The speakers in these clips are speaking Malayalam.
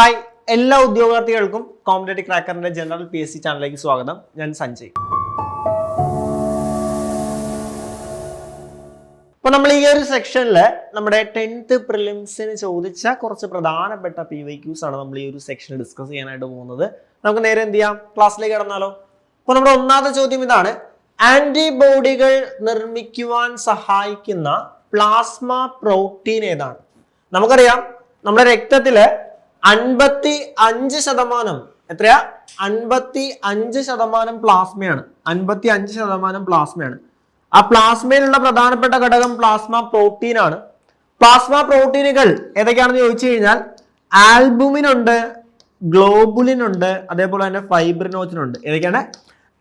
ഹായ് എല്ലാ ഉദ്യോഗാർത്ഥികൾക്കും കോമ്പറ്റേറ്റീവ് ക്രാക്കറിന്റെ ജനറൽ PSC ചാനലിലേക്ക് സ്വാഗതം. ഞാൻ സഞ്ജയ്. അപ്പോൾ നമ്മൾ ഈ ഒരു സെക്ഷനിൽ നമ്മുടെ 10th പ്രിലിംസിന് ചോദിച്ച കുറച്ച് പ്രധാനപ്പെട്ട PYQs ആണ് നമ്മൾ ഈ ഒരു സെക്ഷനിൽ ഡിസ്കസ് ചെയ്യാനായിട്ട് പോകുന്നത്. നമുക്ക് നേരെ എന്ത് ചെയ്യാം, ക്ലാസ്സിലേക്ക് കടന്നാലോ. അപ്പോൾ നമ്മുടെ ഒന്നാമത്തെ ചോദ്യം ഇതാണ്: ആന്റിബോഡികൾ നിർമ്മിക്കുവാൻ സഹായിക്കുന്ന പ്ലാസ്മ പ്രോട്ടീൻ ഏതാണ്? നമുക്കറിയാം നമ്മുടെ രക്തത്തില് 55% എത്രയാ? 55% പ്ലാസ്മയാണ്. 55% പ്ലാസ്മയാണ്. ആ പ്ലാസ്മയിലുള്ള പ്രധാനപ്പെട്ട ഘടകം പ്ലാസ്മ പ്രോട്ടീൻ ആണ്. പ്ലാസ്മ പ്രോട്ടീനുകൾ ഏതൊക്കെയാണെന്ന് ചോദിച്ചു കഴിഞ്ഞാൽ ആൽബുമിൻ ഉണ്ട്, ഗ്ലോബുലിൻ ഉണ്ട്, അതേപോലെ തന്നെ ഫൈബ്രിനോജൻ ഉണ്ട്. ഏതൊക്കെയാണ്?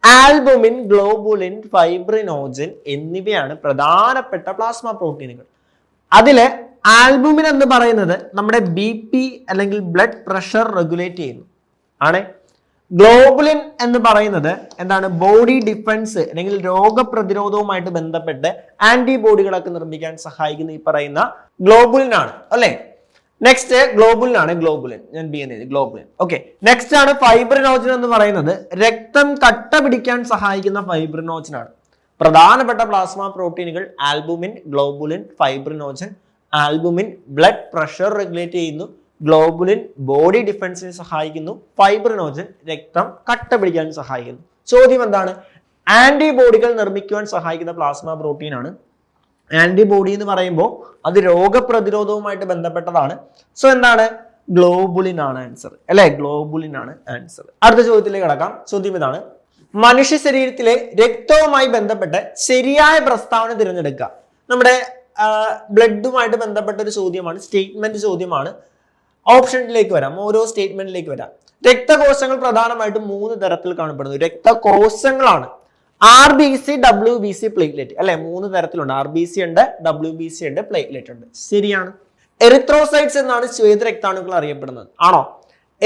ആൽബുമിൻ, ഗ്ലോബുലിൻ, ഫൈബ്രിനോജൻ എന്നിവയാണ് പ്രധാനപ്പെട്ട പ്ലാസ്മ പ്രോട്ടീനുകൾ. അതില് ആൽബുമിൻ എന്ന് പറയുന്നത് നമ്മുടെ BP അല്ലെങ്കിൽ ബ്ലഡ് പ്രഷർ റെഗുലേറ്റ് ചെയ്യുന്നു ആണ്. ഗ്ലോബുലിൻ എന്ന് പറയുന്നത് എന്താണ്? ബോഡി ഡിഫൻസ് അല്ലെങ്കിൽ രോഗപ്രതിരോധവുമായിട്ട് ബന്ധപ്പെട്ട് ആന്റിബോഡികളൊക്കെ നിർമ്മിക്കാൻ സഹായിക്കുന്ന ഈ പറയുന്ന ഗ്ലോബുലിൻ ആണ് അല്ലെ. നെക്സ്റ്റ് ഗ്ലോബുലിൻ ആണ്, ഗ്ലോബുലിൻ ഞാൻ B എന്ന് എഴുതി, ഗ്ലോബുലിൻ. ഓക്കെ, നെക്സ്റ്റ് ആണ് ഫൈബ്രിനോജൻ എന്ന് പറയുന്നത് രക്തം കട്ട പിടിക്കാൻ സഹായിക്കുന്ന ഫൈബ്രിനോജൻ ആണ്. പ്രധാനപ്പെട്ട പ്ലാസ്മ പ്രോട്ടീനുകൾ albumin, globulin, fibrinogen. Albumin blood pressure regulate ചെയ്യുന്നു, ഗ്ലോബുലിൻ ബോഡി ഡിഫൻസിനെ സഹായിക്കുന്നു, ഫൈബ്രിനോജൻ രക്തം കട്ട പിടിക്കാൻ സഹായിക്കുന്നു. ചോദ്യം എന്താണ്? ആന്റിബോഡികൾ നിർമ്മിക്കുവാൻ സഹായിക്കുന്ന പ്ലാസ്മ പ്രോട്ടീൻ ആണ്. ആന്റിബോഡി എന്ന് പറയുമ്പോൾ അത് രോഗപ്രതിരോധവുമായിട്ട് ബന്ധപ്പെട്ടതാണ്. സോ എന്താണ്? ഗ്ലോബുലിൻ ആണ് ആൻസർ അല്ലെ, ഗ്ലോബുലിൻ ആണ് ആൻസർ. അടുത്ത ചോദ്യത്തിലേക്ക് കടക്കാം. ചോദ്യം ഇതാണ്: മനുഷ്യ ശരീരത്തിലെ രക്തവുമായി ബന്ധപ്പെട്ട് ശരിയായ പ്രസ്താവന തിരഞ്ഞെടുക്കുക. നമ്മുടെ ബ്ലഡുമായിട്ട് ബന്ധപ്പെട്ട ഒരു ചോദ്യമാണ്, സ്റ്റേറ്റ്മെന്റ് ചോദ്യമാണ്. ഓപ്ഷനിലേക്ക് വരാം, ഓരോ സ്റ്റേറ്റ്മെന്റിലേക്ക് വരാം. രക്തകോശങ്ങൾ പ്രധാനമായിട്ടും 3 തരത്തിൽ കാണപ്പെടുന്നു. രക്തകോശങ്ങളാണ് RBC, WBC, പ്ലേറ്റ്ലെറ്റ് അല്ലെ. 3 തരത്തിലുണ്ട്. RBC ഉണ്ട്, WBC ഉണ്ട്, പ്ലേറ്റ്ലെറ്റ് ഉണ്ട്. ശരിയാണ്. എറിത്രോസൈറ്റ്സ് എന്നാണ് ശ്വേത രക്താണുക്കൾ അറിയപ്പെടുന്നത്. ആണോ?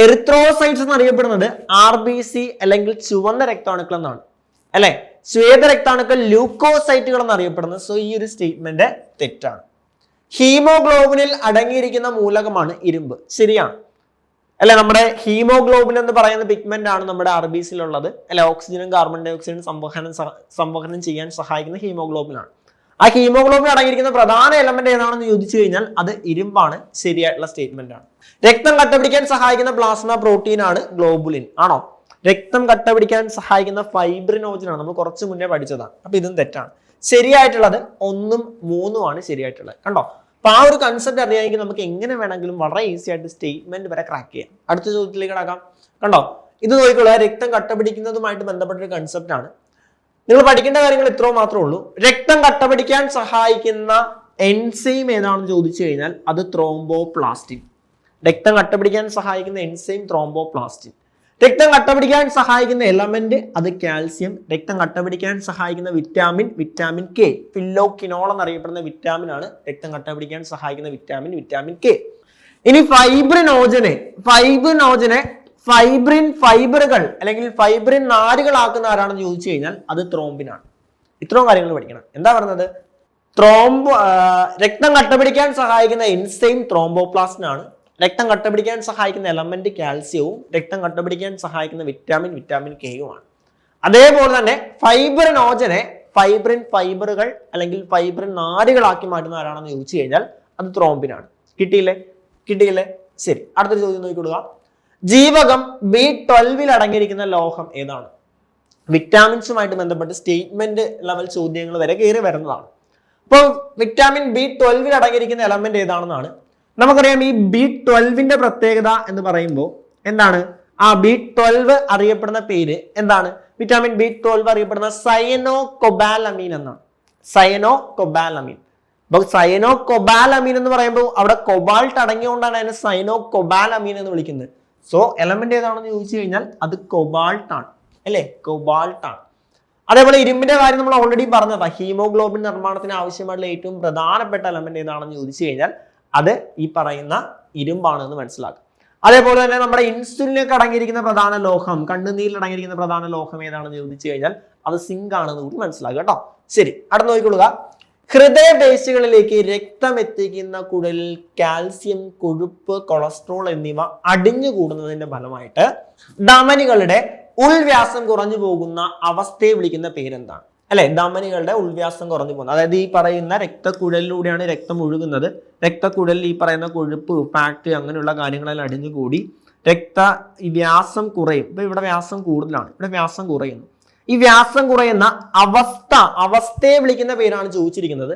എറിത്രോസൈറ്റ്സ് എന്നറിയപ്പെടുന്നത് RBC അല്ലെങ്കിൽ ചുവന്ന രക്താണുക്കൾ എന്നാണ് അല്ലെ. ശ്വേത രക്താണുക്കൾ ലൂക്കോസൈറ്റുകൾ എന്നറിയപ്പെടുന്നത്. സോ ഈ ഒരു സ്റ്റേറ്റ്മെന്റ് തെറ്റാണ്. ഹീമോഗ്ലോബിനിൽ അടങ്ങിയിരിക്കുന്ന മൂലകമാണ് ഇരുമ്പ്. ശരിയാണ് അല്ലെ. നമ്മുടെ ഹീമോഗ്ലോബിൻ എന്ന് പറയുന്ന പിഗ്മെന്റ് ആണ് നമ്മുടെ RBCയിലുള്ളത് അല്ലെ. ഓക്സിജനും കാർബൺ ഡൈ ഓക്സൈഡും സംവഹനം ചെയ്യാൻ സഹായിക്കുന്ന ഹീമോഗ്ലോബിൻ ആണ്. ആ ഹീമോഗ്ലോബിൻ അടങ്ങിയിരിക്കുന്ന പ്രധാന എലമെന്റ് ഏതാണെന്ന് ചോദിച്ചു കഴിഞ്ഞാൽ അത് ഇരുമ്പാണ്. ശരിയായിട്ടുള്ള സ്റ്റേറ്റ്മെന്റ് ആണ്. രക്തം കട്ടപിടിക്കാൻ സഹായിക്കുന്ന പ്ലാസ്മ പ്രോട്ടീൻ ആണ് ഗ്ലോബുലിൻ. ആണോ? രക്തം കട്ടപിടിക്കാൻ സഹായിക്കുന്ന ഫൈബ്രിനോജൻ ആണ്. നമ്മൾ കുറച്ച് മുന്നേ പഠിച്ചതാണ്. അപ്പൊ ഇതും തെറ്റാണ്. ശരിയായിട്ടുള്ളത് 1ഉം 3ഉം ആണ് ശരിയായിട്ടുള്ളത്. കണ്ടോ? അപ്പൊ ആ ഒരു കൺസെപ്റ്റ് അറിയാമെങ്കിൽ നമുക്ക് എങ്ങനെ വേണമെങ്കിലും വളരെ ഈസി ആയിട്ട് സ്റ്റേറ്റ്മെന്റ് വരെ ക്രാക്ക് ചെയ്യാം. അടുത്ത ചോദ്യത്തിലേക്ക് കടക്കാം. കണ്ടോ? ഇത് നോക്കിക്കോളൂ. രക്തം കട്ടപിടിക്കുന്നതുമായിട്ട് ബന്ധപ്പെട്ട ഒരു കൺസെപ്റ്റ് ആണ്. നിങ്ങൾ പഠിക്കേണ്ട കാര്യങ്ങൾ ഇത്രയും മാത്രമേ ഉള്ളൂ. രക്തം കട്ടപിടിക്കാൻ സഹായിക്കുന്ന എൻസൈം ഏതാണെന്ന് ചോദിച്ചു കഴിഞ്ഞാൽ അത് ത്രോംബോപ്ലാസ്റ്റിൻ. രക്തം കട്ടപിടിക്കാൻ സഹായിക്കുന്ന എൻസൈം ത്രോംബോപ്ലാസ്റ്റിൻ. രക്തം കട്ടപിടിക്കാൻ സഹായിക്കുന്ന എലമെന്റ് അത് കാൽസ്യം. രക്തം കട്ടപിടിക്കാൻ സഹായിക്കുന്ന വിറ്റാമിൻ K. ഫില്ലോക്വിനോൾ എന്നറിയപ്പെടുന്ന വിറ്റാമിൻ ആണ് രക്തം കട്ടപിടിക്കാൻ സഹായിക്കുന്ന വിറ്റാമിൻ K. ഇനി ഫൈബ്രിനോജനെ ഫൈബ്രിൻ ഫൈബറുകൾ അല്ലെങ്കിൽ ഫൈബ്രിൻ നാരുകളാക്കുന്ന ആരാണെന്ന് ചോദിച്ചു കഴിഞ്ഞാൽ അത് ത്രോംബിനാണ്. ഇത്രയും കാര്യങ്ങൾ പഠിക്കണം. എന്താ പറയുന്നത്? രക്തം കട്ടപിടിക്കാൻ സഹായിക്കുന്ന എൻസൈം ത്രോംബോപ്ലാസ്റ്റിൻ ആണ്. രക്തം കട്ടപിടിക്കാൻ സഹായിക്കുന്ന എലമെന്റ് കാൽസ്യവും രക്തം കട്ടപിടിക്കാൻ സഹായിക്കുന്ന വിറ്റാമിൻ Kയും ആണ്. അതേപോലെ തന്നെ ഫൈബ്രിനോജനെ ഫൈബ്രിൻ ഫൈബറുകൾ അല്ലെങ്കിൽ ഫൈബ്രിൻ നാരുകളാക്കി മാറ്റുന്ന ആരാണെന്ന് ചോദിച്ചു കഴിഞ്ഞാൽ അത് ത്രോംബിനാണ്. കിട്ടിയില്ലേ? ശരി. അടുത്തൊരു ചോദ്യം നോക്കിക്കൊടുക്കുക. ജീവകം B12 അടങ്ങിയിരിക്കുന്ന ലോഹം ഏതാണ്? വിറ്റാമിൻസുമായിട്ട് ബന്ധപ്പെട്ട് സ്റ്റേറ്റ്മെന്റ് ലെവൽ ചോദ്യങ്ങൾ വരെ കയറി വരുന്നതാണ്. അപ്പോൾ വിറ്റാമിൻ B12 അടങ്ങിയിരിക്കുന്ന എലമെന്റ് ഏതാണെന്നാണ്. നമുക്കറിയാം ഈ B12 പ്രത്യേകത എന്ന് പറയുമ്പോൾ എന്താണ്? ആ B12 അറിയപ്പെടുന്ന പേര് എന്താണ്? വിറ്റാമിൻ B12 അറിയപ്പെടുന്ന സയനോകൊബാലമീൻ എന്നാണ്. സയനോകൊബാലമീൻ. അപ്പൊ സയനോകൊബാലമീൻ എന്ന് പറയുമ്പോൾ അവിടെ കൊബാൾട്ട് അടങ്ങിയോണ്ടാണ് അതിനെ സയനോകൊബാലമീൻ എന്ന് വിളിക്കുന്നത്. സോ എലമെന്റ് ഏതാണെന്ന് ചോദിച്ചു കഴിഞ്ഞാൽ അത് കൊബാൾട്ട് ആണ് അല്ലെ, കൊബാൾട്ട് ആണ്. അതേപോലെ ഇരുമ്പിന്റെ കാര്യം നമ്മൾ ഓൾറെഡി പറഞ്ഞതാ. ഹീമോഗ്ലോബിൻ നിർമ്മാണത്തിന് ആവശ്യമായിട്ടുള്ള ഏറ്റവും പ്രധാനപ്പെട്ട എലമെന്റ് ഏതാണെന്ന് ചോദിച്ചു കഴിഞ്ഞാൽ അത് ഈ പറയുന്ന ഇരുമ്പാണെന്ന് മനസ്സിലാക്കുക. അതേപോലെ തന്നെ നമ്മുടെ ഇൻസുലിനൊക്കെ അടങ്ങിയിരിക്കുന്ന പ്രധാന ലോഹം, കണ്ണുനീരിൽ അടങ്ങിയിരിക്കുന്ന പ്രധാന ലോഹം ഏതാണെന്ന് ചോദിച്ചു കഴിഞ്ഞാൽ അത് സിങ്ക് ആണെന്ന് കൂടി മനസ്സിലാക്കുക കേട്ടോ. ശരി, അടുത്ത് നോക്കിക്കൊള്ളുക. ഹൃദയപേശികളിലേക്ക് രക്തം എത്തിക്കുന്ന കുഴലിൽ കാൽസ്യം, കൊഴുപ്പ്, കൊളസ്ട്രോൾ എന്നിവ അടിഞ്ഞുകൂടുന്നതിന്റെ ഫലമായിട്ട് ധമനികളുടെ ഉൾവ്യാസം കുറഞ്ഞു പോകുന്ന അവസ്ഥയെ വിളിക്കുന്ന പേരെന്താണ്? അല്ലെ, ധമനികളുടെ ഉൾവ്യാസം കുറഞ്ഞു പോകുന്നത്, അതായത് ഈ പറയുന്ന രക്തക്കുഴലിലൂടെയാണ് രക്തം ഒഴുകുന്നത്. രക്തക്കുഴലിൽ ഈ പറയുന്ന കൊഴുപ്പ്, ഫാറ്റ് അങ്ങനെയുള്ള കാര്യങ്ങളെല്ലാം അടിഞ്ഞുകൂടി വ്യാസം കുറയും. ഇപ്പൊ ഇവിടെ വ്യാസം കൂടുതലാണ്, ഇവിടെ വ്യാസം കുറയുന്നു. ഈ വ്യാസം കുറയുന്ന അവസ്ഥയെ വിളിക്കുന്ന പേരാണ് ചോദിച്ചിരിക്കുന്നത്.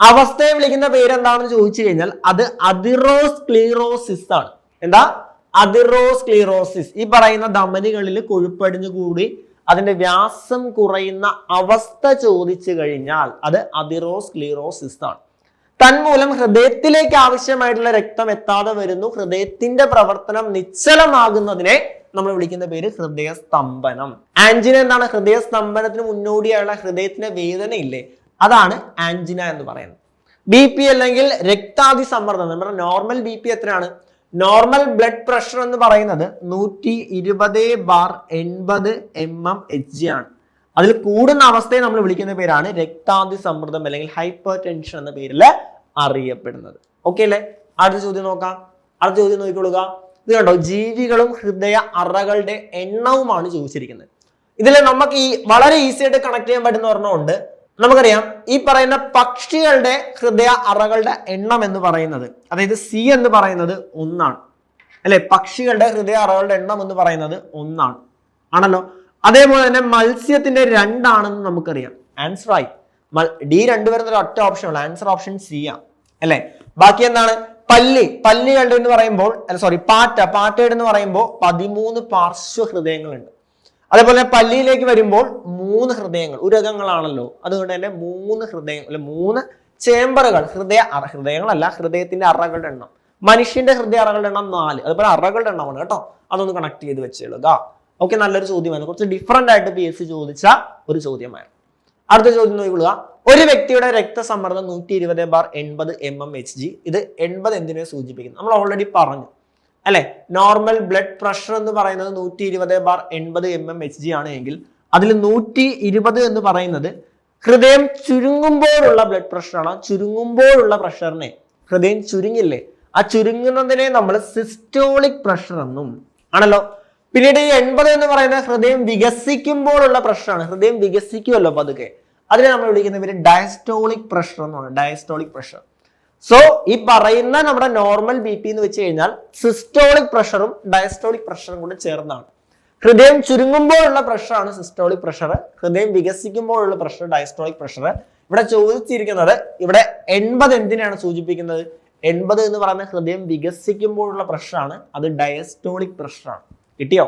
അവസ്ഥയെ വിളിക്കുന്ന പേരെന്താണെന്ന് ചോദിച്ചു കഴിഞ്ഞാൽ അത് അതിറോസ്ക്ലീറോസിസ് ആണ്. എന്താ? അതിറോസ്ക്ലീറോസിസ്. ഈ പറയുന്ന ധമനികളിൽ കൊഴുപ്പടിഞ്ഞു കൂടി അതിന്റെ വ്യാസം കുറയുന്ന അവസ്ഥ ചോദിച്ചു കഴിഞ്ഞാൽ അത് അതിറോസ്ക്ലീറോസിസ് ആണ്. തന്മൂലം ഹൃദയത്തിലേക്ക് ആവശ്യമായിട്ടുള്ള രക്തം എത്താതെ വരുന്നു. ഹൃദയത്തിന്റെ പ്രവർത്തനം നിശ്ചലമാകുന്നതിനെ നമ്മൾ വിളിക്കുന്ന പേര് ഹൃദയസ്തംഭനം. ആൻജിന എന്താണ്? ഹൃദയസ്തംഭനത്തിന് മുന്നോടിയായുള്ള ഹൃദയത്തിന്റെ വേദന ഇല്ലേ, അതാണ് ആൻജിന എന്ന് പറയുന്നത്. BP അല്ലെങ്കിൽ രക്താതിസമ്മർദ്ദം. നമ്മുടെ നോർമൽ BP എത്രയാണ്? നോർമൽ ബ്ലഡ് പ്രഷർ എന്ന് പറയുന്നത് 120/80 mmHg ആണ്. അതിൽ കൂടുന്ന അവസ്ഥയെ നമ്മൾ വിളിക്കുന്ന പേരാണ് രക്താതിസമ്മർദ്ദം അല്ലെങ്കിൽ ഹൈപ്പർ ടെൻഷൻ എന്ന പേരിൽ അറിയപ്പെടുന്നത്. ഓക്കെ അല്ലേ? അടുത്ത ചോദ്യം നോക്കാം. അടുത്ത ചോദ്യം നോക്കിക്കൊള്ളുക. ഇത് കണ്ടോ, ജീവികളും ഹൃദയ അറകളുടെ എണ്ണവുമാണ് ചോദിച്ചിരിക്കുന്നത്. ഇതിൽ നമുക്ക് വളരെ ഈസി ആയിട്ട് കണക്ട് ചെയ്യാൻ പറ്റുന്ന ഒരെണ്ണമുണ്ട്. നമുക്കറിയാം, ഈ പറയുന്ന പക്ഷികളുടെ ഹൃദയ അറകളുടെ എണ്ണം എന്ന് പറയുന്നത്, അതായത് C എന്ന് പറയുന്നത് 1 ആണ്. അല്ലെ, പക്ഷികളുടെ ഹൃദയ അറകളുടെ എണ്ണം എന്ന് പറയുന്നത് 1 ആണ്, ആണല്ലോ. അതേപോലെ തന്നെ മത്സ്യത്തിന്റെ 2 ആണെന്ന് നമുക്കറിയാം. ആൻസർ ആയി. D 2 വരുന്ന ഒരു ഒറ്റ ഓപ്ഷൻ ഉള്ളു. ആൻസർ ഓപ്ഷൻ C ആണ്, അല്ലെ. ബാക്കി എന്താണ്? പല്ലികളുടെ എന്ന് പറയുമ്പോൾ പാറ്റയുടെ എന്ന് പറയുമ്പോൾ 13 പാർശ്വ ഹൃദയങ്ങളുണ്ട്. അതേപോലെ പല്ലിയിലേക്ക് വരുമ്പോൾ 3 ഹൃദയങ്ങൾ, ഉരകങ്ങളാണല്ലോ. അതുകൊണ്ട് തന്നെ 3 ഹൃദയങ്ങൾ, അല്ലെ 3 ചേംബറുകൾ. ഹൃദയങ്ങളല്ല, ഹൃദയത്തിന്റെ അറകളുടെ എണ്ണം. മനുഷ്യന്റെ ഹൃദയ അറകളുടെ എണ്ണം 4. അതുപോലെ അറകളുടെ എണ്ണമാണ് കേട്ടോ. അതൊന്ന് കണക്ട് ചെയ്ത് വെച്ചേളുക. ഓക്കെ, നല്ലൊരു ചോദ്യമാണ്. കുറച്ച് ഡിഫറെന്റ് ആയിട്ട് PSC ചോദിച്ച ഒരു ചോദ്യമായിരുന്നു. അടുത്ത ചോദ്യം നോക്കിക്കൊള്ളുക. ഒരു വ്യക്തിയുടെ രക്തസമ്മർദ്ദം 120/80 mmHg. ഇത് 80 എന്തിനെ സൂചിപ്പിക്കുന്നു? നമ്മൾ ഓൾറെഡി പറഞ്ഞു, അല്ലെ. നോർമൽ ബ്ലഡ് പ്രഷർ എന്ന് പറയുന്നത് 120/80 mmHg ആണ് എങ്കിൽ അതിൽ 120 എന്ന് പറയുന്നത് ഹൃദയം ചുരുങ്ങുമ്പോഴുള്ള ബ്ലഡ് പ്രഷറാണ്. ചുരുങ്ങുമ്പോഴുള്ള പ്രഷറിനെ, ഹൃദയം ചുരുങ്ങില്ലേ, ആ ചുരുങ്ങുന്നതിനെ നമ്മൾ സിസ്റ്റോളിക് പ്രഷർ എന്നും ആണല്ലോ. പിന്നീട് ഈ 80 എന്ന് പറയുന്നത് ഹൃദയം വികസിക്കുമ്പോഴുള്ള പ്രഷറാണ്. ഹൃദയം വികസിക്കുമല്ലോ പതുക്കെ, അതിനെ നമ്മൾ വിളിക്കുന്ന പേര് ഡയസ്റ്റോളിക് പ്രഷർ എന്നാണ്. Diastolic pressure. സോ ഈ പറയുന്ന നമ്മുടെ നോർമൽ BP എന്ന് വെച്ച് കഴിഞ്ഞാൽ സിസ്റ്റോളിക് പ്രഷറും ഡയസ്റ്റോളിക് പ്രഷറും കൂടെ ചേർന്നാണ്. ഹൃദയം ചുരുങ്ങുമ്പോഴുള്ള പ്രഷറാണ് സിസ്റ്റോളിക് പ്രഷർ, ഹൃദയം വികസിക്കുമ്പോഴുള്ള പ്രഷർ ഡയസ്റ്റോളിക് പ്രഷർ. ഇവിടെ ചോദിച്ചിരിക്കുന്നത്, ഇവിടെ 80 എന്തിനാണ് സൂചിപ്പിക്കുന്നത്? 80 എന്ന് പറയുന്ന ഹൃദയം വികസിക്കുമ്പോഴുള്ള പ്രഷറാണ്, അത് ഡയസ്റ്റോളിക് പ്രഷറാണ്. കിട്ടിയോ?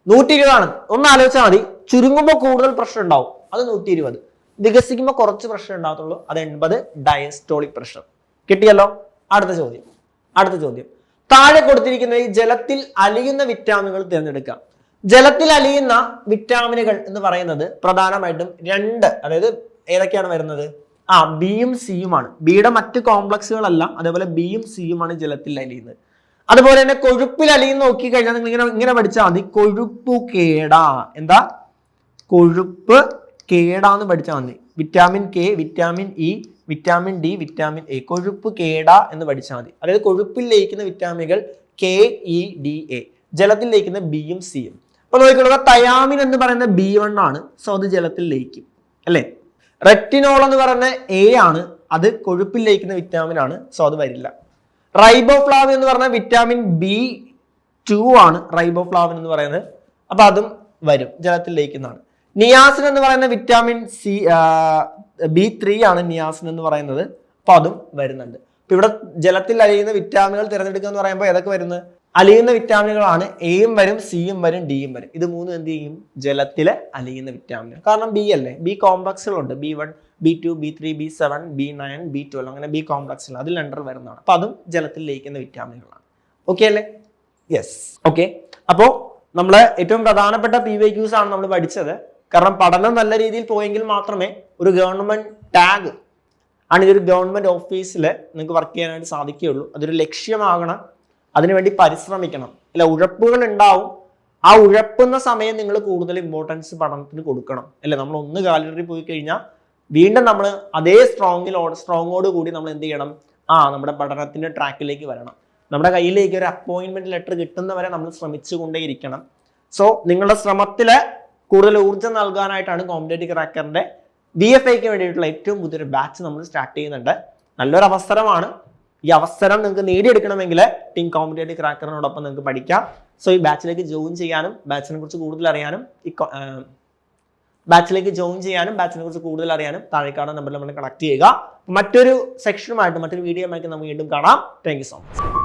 120 ആണ്. ഒന്ന് ആലോചിച്ചാൽ മതി. ചുരുങ്ങുമ്പോൾ കൂടുതൽ പ്രഷർ ഉണ്ടാവും, അത് 120. വികസിക്കുമ്പോൾ കുറച്ച് പ്രഷർ ഉണ്ടാകത്തുള്ളൂ, അത് 80 ഡയസ്റ്റോളിക് പ്രഷർ. കിട്ടിയല്ലോ? അടുത്ത ചോദ്യം. താഴെ കൊടുത്തിരിക്കുന്ന ഈ ജലത്തിൽ അലിയുന്ന വിറ്റാമിനുകൾ തിരഞ്ഞെടുക്കാം. ജലത്തിൽ അലിയുന്ന വിറ്റാമിനുകൾ എന്ന് പറയുന്നത് പ്രധാനമായിട്ടും 2, അതായത് ഏതൊക്കെയാണ് വരുന്നത്? ബിയും സിയുമാണ്. ബിയുടെ മറ്റ് കോംപ്ലക്സുകളല്ല, അതേപോലെ ബിയും സിയുമാണ് ജലത്തിൽ അലിയുന്നത്. അതുപോലെ തന്നെ കൊഴുപ്പിൽ അലിയുന്ന നോക്കിക്കഴിഞ്ഞാൽ നിങ്ങൾ ഇങ്ങനെ പഠിച്ചാൽ മതി. കൊഴുപ്പ് കേടാ. എന്താ? കൊഴുപ്പ് കേടാന്ന് പഠിച്ചാൽ മതി. Vitamin K, vitamin E, vitamin D, vitamin A. കൊഴുപ്പ് കേടാ എന്ന് പഠിച്ചാൽ മതി. അതായത് കൊഴുപ്പിൽ ലയിക്കുന്ന വിറ്റാമിനുകൾ KEDA, ജലത്തിൽ ലയിക്കുന്ന ബിയും സിയും. അപ്പൊ നോക്കിക്കൊള്ളുക, തയാമിൻ എന്ന് പറയുന്ന B1 ആണ്. സോ അത് ജലത്തിൽ ലയിക്കും, അല്ലെ. റെറ്റിനോൾ എന്ന് പറയുന്ന A ആണ്, അത് കൊഴുപ്പിൽ ലയിക്കുന്ന വിറ്റാമിൻ ആണ്. സോ അത് വരില്ല. റൈബോഫ്ലാവിൻ എന്ന് പറഞ്ഞ വിറ്റാമിൻ B2 ആണ്. റൈബോഫ്ലാവിൻ എന്ന് പറയുന്നത്, അപ്പൊ അതും വരും, ജലത്തിൽ ലയിക്കുന്നതാണ്. നിയാസിൻ എന്ന് പറയുന്ന വിറ്റാമിൻ B3 ആണ് നിയാസിൻ എന്ന് പറയുന്നത്, അപ്പൊ അതും വരുന്നുണ്ട്. അപ്പൊ ഇവിടെ ജലത്തിൽ അലിയുന്ന വിറ്റാമിനുകൾ തിരഞ്ഞെടുക്കുക എന്ന് പറയുമ്പോൾ ഏതൊക്കെ വരുന്നത്? അലിയുന്ന വിറ്റാമിനുകളാണ്. എയും വരും, സിയും വരും, ഡിയും വരും. ഇത് 3 എന്ത് ചെയ്യും? ജലത്തിലെ അലിയുന്ന വിറ്റാമിനുകൾ. കാരണം ബി അല്ലേ, B കോംപ്ലക്സുകളുണ്ട്. B1, B2, B3, B7, B9, B12 അങ്ങനെ ബി കോംപ്ലക്സുകൾ, അതിൽ അണ്ടർ വരുന്നതാണ്. അപ്പൊ അതും ജലത്തിൽ ലയിക്കുന്ന വിറ്റാമിനുകളാണ്. ഓക്കെ അല്ലേ? യെസ്. ഓക്കെ. അപ്പോ നമ്മള് ഏറ്റവും പ്രധാനപ്പെട്ട PYQs ആണ് നമ്മൾ പഠിച്ചത്. കാരണം പഠനം നല്ല രീതിയിൽ പോയെങ്കിൽ മാത്രമേ ഒരു ഗവൺമെന്റ് ടാഗ് ആണ്, ഇതൊരു ഗവൺമെന്റ് ഓഫീസിൽ നിങ്ങൾക്ക് വർക്ക് ചെയ്യാനായിട്ട് സാധിക്കുകയുള്ളൂ. അതൊരു ലക്ഷ്യമാകണം, അതിനുവേണ്ടി പരിശ്രമിക്കണം. അല്ല, ഉഴപ്പുകൾ ഉണ്ടാവും. ആ ഉഴപ്പുന്ന സമയം നിങ്ങൾ കൂടുതൽ ഇമ്പോർട്ടൻസ് പഠനത്തിന് കൊടുക്കണം, അല്ലെ. നമ്മൾ ഒന്ന് ഗാലറി പോയി കഴിഞ്ഞാൽ വീണ്ടും നമ്മൾ അതേ സ്ട്രോങ്ങോട് കൂടി നമ്മൾ എന്ത് ചെയ്യണം, നമ്മുടെ പഠനത്തിന്റെ ട്രാക്കിലേക്ക് വരണം. നമ്മുടെ കയ്യിലേക്ക് ഒരു അപ്പോയിന്റ്മെന്റ് ലെറ്റർ കിട്ടുന്നവരെ നമ്മൾ ശ്രമിച്ചുകൊണ്ടേയിരിക്കണം. സോ നിങ്ങളുടെ ശ്രമത്തില് കൂടുതൽ ഊർജ്ജം നൽകാനായിട്ടാണ് കോമ്പറ്റേറ്റീവ് ക്രാക്കറിന്റെ VFAക്ക് വേണ്ടിയിട്ടുള്ള ഏറ്റവും പുതിയൊരു ബാച്ച് നമ്മൾ സ്റ്റാർട്ട് ചെയ്യുന്നുണ്ട്. നല്ലൊരു അവസരമാണ്. ഈ അവസരം നിങ്ങൾക്ക് നേടിയെടുക്കണമെങ്കിൽ ടീം കോമ്പറ്റേറ്റീവ് ക്രാക്കറിനോടൊപ്പം നിങ്ങൾക്ക് പഠിക്കാം. സോ ഈ ബാച്ചിലേക്ക് ജോയിൻ ചെയ്യാനും ബാച്ചിനെ കുറിച്ച് കൂടുതൽ അറിയാനും താഴെ കാണുന്ന നമ്പറിൽ നമ്മൾ കണക്ട് ചെയ്യുക. മറ്റൊരു സെക്ഷനുമായിട്ട് മറ്റൊരു വീഡിയോ ആയിട്ട് നമുക്ക് വീണ്ടും കാണാം. Thank you so much.